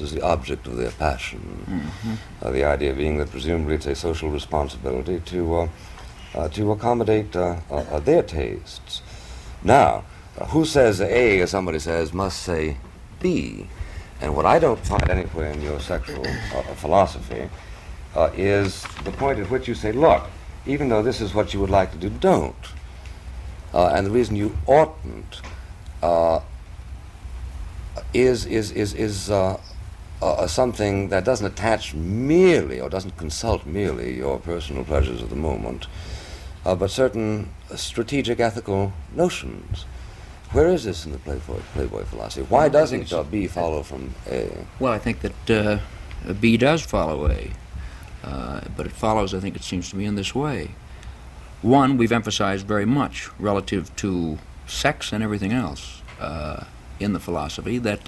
as the object of their passion. The idea being that presumably it's a social responsibility to accommodate their tastes. Now, who says A, as somebody says, must say B? And what I don't find anywhere in your sexual philosophy is the point at which you say, look, even though this is what you would like to do, don't. And the reason you oughtn't is something that doesn't attach merely or doesn't consult merely your personal pleasures of the moment, but certain strategic ethical notions. Where is this in the Playboy philosophy? Why doesn't B follow from A? Well, I think that B does follow A, but it follows, I think it seems to me, in this way. One, we've emphasized very much relative to sex and everything else in the philosophy that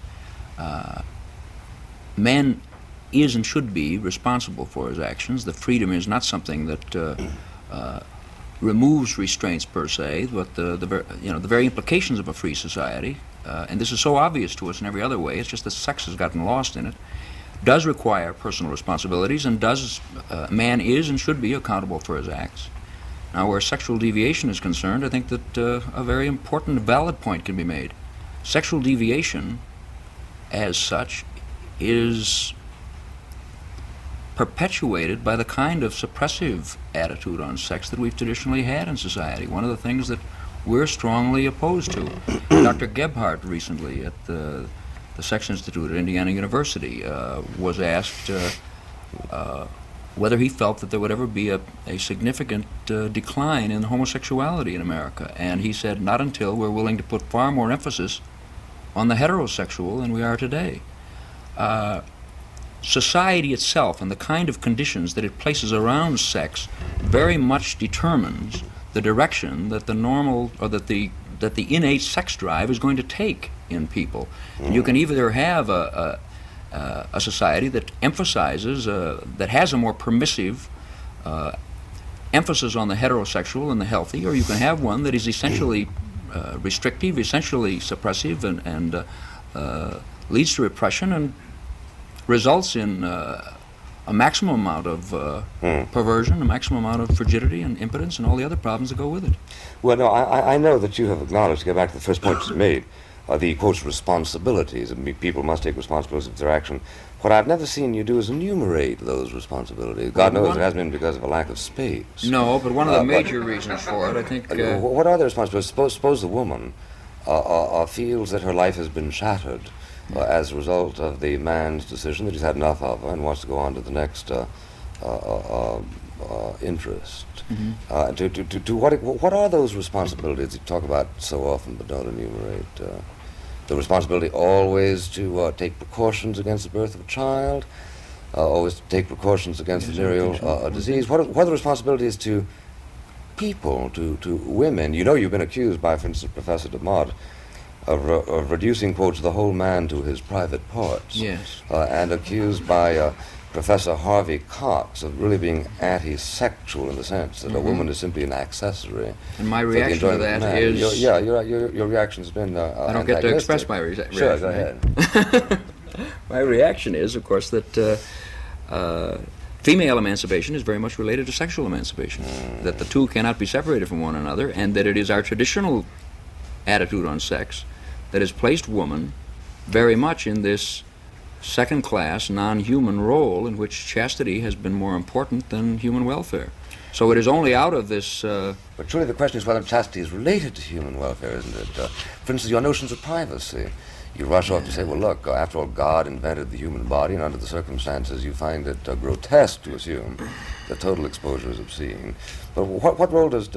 man is and should be responsible for his actions. The freedom is not something that removes restraints per se, but the very implications of a free society, and this is so obvious to us in every other way, it's just that sex has gotten lost in it, does require personal responsibilities, and man is and should be accountable for his acts. Now, where sexual deviation is concerned, I think that a very important, valid point can be made. Sexual deviation, as such, is perpetuated by the kind of suppressive attitude on sex that we've traditionally had in society. One of the things that we're strongly opposed to. Dr. Gebhardt recently at the Sex Institute at Indiana University was asked whether he felt that there would ever be a significant decline in homosexuality in America. And he said, not until we're willing to put far more emphasis on the heterosexual than we are today. Society itself and the kind of conditions that it places around sex very much determines the direction that the normal or that the innate sex drive is going to take in people. You can either have a society that emphasizes that has a more permissive emphasis on the heterosexual and the healthy, or you can have one that is essentially restrictive, essentially suppressive, and leads to repression and results in a maximum amount of perversion, a maximum amount of frigidity and impotence, and all the other problems that go with it. Well, no, I know that you have acknowledged, to get back to the first point you made, the, quote, responsibilities. I mean, people must take responsibility for their action. What I've never seen you do is enumerate those responsibilities. God knows it hasn't been because of a lack of space. No, but one of the major reasons for it, I think... what are the responsibilities? Suppose the woman feels that her life has been shattered as a result of the man's decision that he's had enough of her and wants to go on to the next interest. What are those responsibilities you talk about so often but don't enumerate? The responsibility always to take precautions against the birth of a child, always to take precautions against venereal disease. What are the responsibilities to people, to women? You know, you've been accused by, for instance, Professor DeMott of reducing, quotes, the whole man to his private parts. Yes. And accused by Professor Harvey Cox of really being anti-sexual in the sense that a woman is simply an accessory. And my reaction to that is... Your reaction has been I don't get to express my reaction. Sure, go ahead. My reaction is, of course, that female emancipation is very much related to sexual emancipation, that the two cannot be separated from one another, and that it is our traditional attitude on sex that has placed woman very much in this second-class, non-human role in which chastity has been more important than human welfare. So it is only out of this... But truly the question is whether chastity is related to human welfare, isn't it? For instance, your notions of privacy. You rush off to say, well, look, after all, God invented the human body, and under the circumstances you find it grotesque to assume that total exposure is obscene. But what role does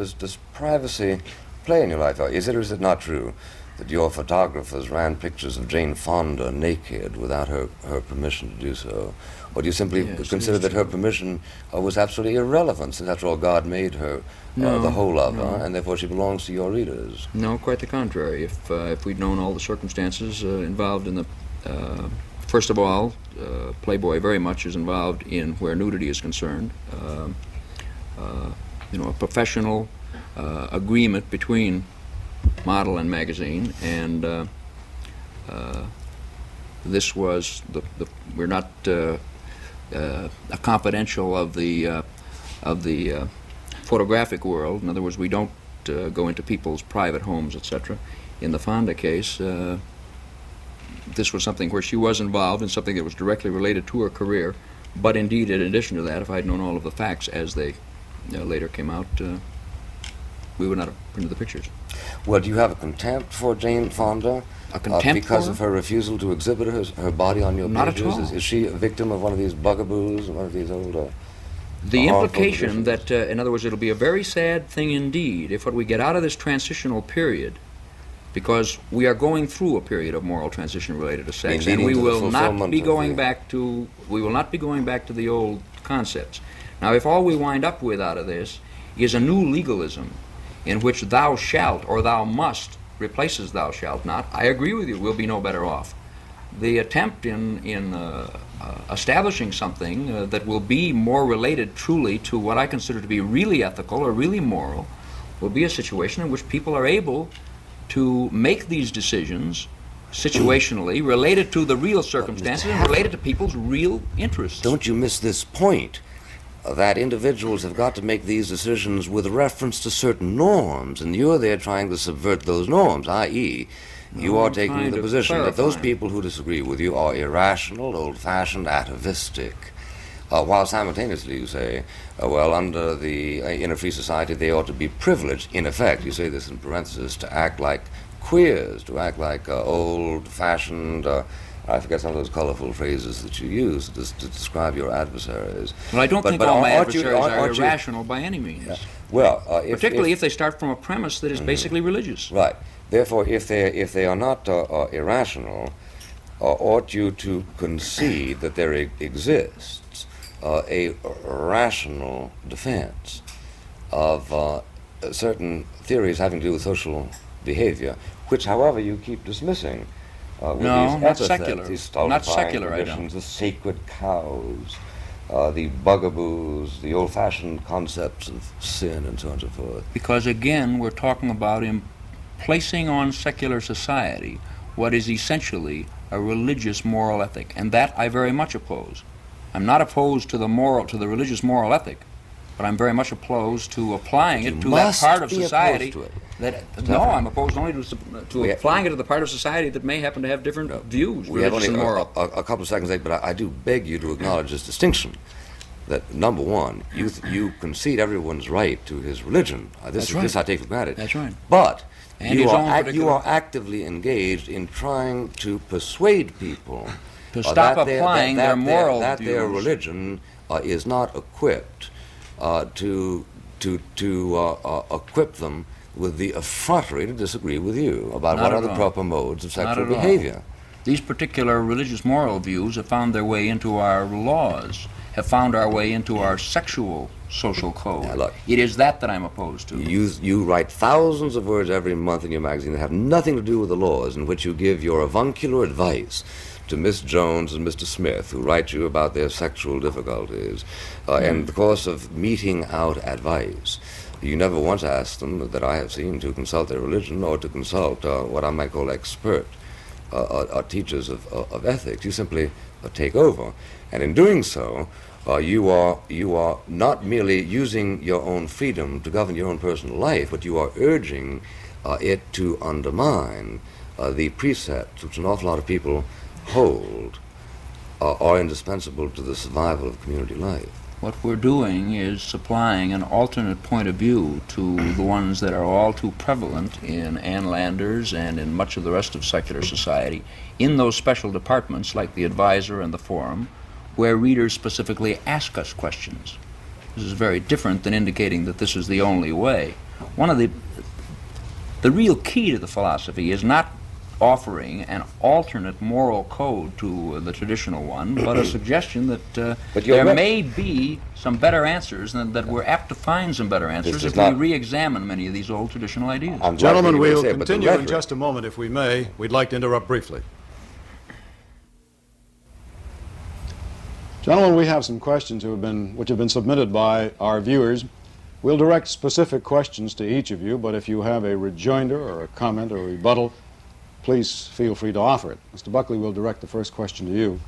privacy play in your life? Is it or is it not true that your photographers ran pictures of Jane Fonda naked without her permission to do so? Or do you simply consider that her permission was absolutely irrelevant, since after all God made her the whole of her, and therefore she belongs to your readers? No, quite the contrary. If we'd known all the circumstances involved in the... first of all, Playboy very much is involved in where nudity is concerned. A professional agreement between model and magazine, and this was we're not a confidential of the photographic world. In other words, we don't go into people's private homes, etc. In the Fonda case, this was something where she was involved in something that was directly related to her career. But indeed, in addition to that, if I had known all of the facts as they later came out, we would not have printed the pictures. Well, do you have a contempt for Jane Fonda? A contempt because for of her refusal to exhibit her body on your Not pages? at all. Is she a victim of one of these bugaboos, one of these old... The harmful implication traditions? that, in other words, it'll be a very sad thing indeed if what we get out of this transitional period, because we are going through a period of moral transition related to sex, and we will not be going back to the old concepts. Now, if all we wind up with out of this is a new legalism in which thou shalt or thou must replaces thou shalt not, I agree with you, we'll be no better off. The attempt in establishing something that will be more related truly to what I consider to be really ethical or really moral will be a situation in which people are able to make these decisions situationally related to the real circumstances and related to people's real interests. Don't you miss this point, that individuals have got to make these decisions with reference to certain norms, and you're there trying to subvert those norms, i.e., you are taking the position that those people who disagree with you are irrational, old-fashioned, atavistic, while simultaneously you say, well, under in a free society they ought to be privileged, in effect, you say this in parentheses, to act like queers, to act like old-fashioned, I forget some of those colorful phrases that you use to describe your adversaries. Well, I don't think all my adversaries are irrational by any means. Yeah. Well, particularly if they start from a premise that is basically religious. Right. Therefore, if they are not irrational, ought you to concede that there exists a rational defense of certain theories having to do with social behavior, which, however, you keep dismissing. With No, these not epithets, secular. These Not stultifying secular, I traditions, don't. the sacred cows, the bugaboos, the old-fashioned concepts of sin, and so on and so forth. Because again, we're talking about placing on secular society what is essentially a religious moral ethic, and that I very much oppose. I'm not opposed to the religious moral ethic, but I'm very much opposed to applying it to that part of society. I'm opposed only to applying it to the part of society that may happen to have different views, We have religious only and moral. a couple of seconds late, but I do beg you to acknowledge this distinction. That number one, you concede everyone's right to his religion. This I take for granted. That's right. But And you are actively engaged in trying to persuade people to stop applying their moral that views. their religion is not equipped to equip them with the effrontery to disagree with you about Not what at are the all. proper modes of Not sexual at all. behavior. These particular religious moral views have found their way into our laws, have found our way into our sexual social code. Now, look. It is that I'm opposed to. You write thousands of words every month in your magazine that have nothing to do with the laws, in which you give your avuncular advice to Miss Jones and Mr. Smith, who write you about their sexual difficulties. In the course of meeting out advice, you never once ask them, that I have seen, to consult their religion or to consult what I might call expert teachers of ethics. You simply take over. And in doing so, you are not merely using your own freedom to govern your own personal life, but you are urging it to undermine the precepts which an awful lot of people hold are indispensable to the survival of community life. What we're doing is supplying an alternate point of view to the ones that are all too prevalent in Ann Landers and in much of the rest of secular society, in those special departments like the Advisor and the Forum, where readers specifically ask us questions. This is very different than indicating that this is the only way. One of the real key to the philosophy is not offering an alternate moral code to the traditional one, but a suggestion that there may be some better answers, and that we're apt to find some better answers if we re-examine many of these old traditional ideas. Gentlemen, we'll continue in just a moment, if we may. We'd like to interrupt briefly. Gentlemen, we have some questions which have been submitted by our viewers. We'll direct specific questions to each of you, but if you have a rejoinder or a comment or a rebuttal, please feel free to offer it. Mr. Buckley, we'll direct the first question to you.